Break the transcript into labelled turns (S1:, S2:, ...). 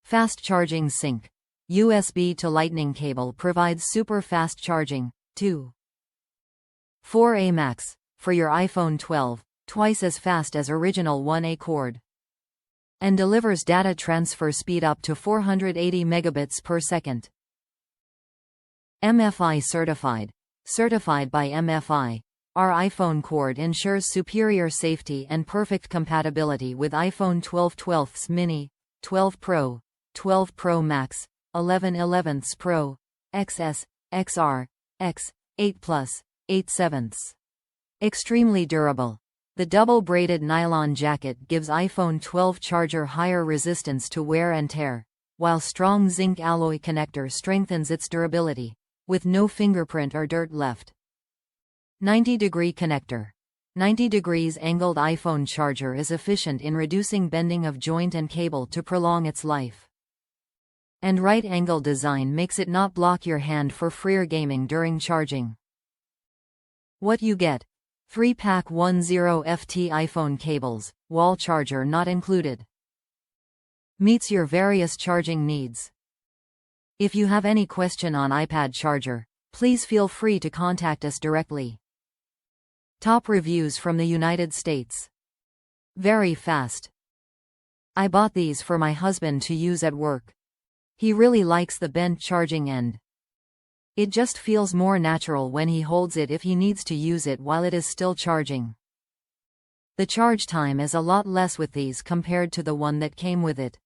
S1: Fast charging sync. USB to Lightning cable provides super fast charging. 2. 4A Max. For your iPhone 12, twice as fast as original 1A cord. And delivers data transfer speed up to 480 megabits per second. MFi Certified. Certified by MFi. Our iPhone cord ensures superior safety and perfect compatibility with iPhone 12 12ths mini, 12 Pro, 12 Pro Max, 11 11ths Pro, XS, XR, X, 8 Plus, 8 7ths. Extremely durable. The double-braided nylon jacket gives iPhone 12 charger higher resistance to wear and tear, while strong zinc alloy connector strengthens its durability, with no fingerprint or dirt left. 90-degree connector. 90 degrees angled iPhone charger is efficient in reducing bending of joint and cable to prolong its life. And right-angle design makes it not block your hand for freer gaming during charging. What you get. 3-pack 10FT iPhone cables, wall charger not included. Meets your various charging needs. If you have any question on iPad charger, please feel free to contact us directly. Top reviews from the United States. Very fast. I bought these for my husband to use at work. He really likes the bent charging end. It just feels more natural when he holds it if he needs to use it while it is still charging. The charge time is a lot less with these compared to the one that came with it.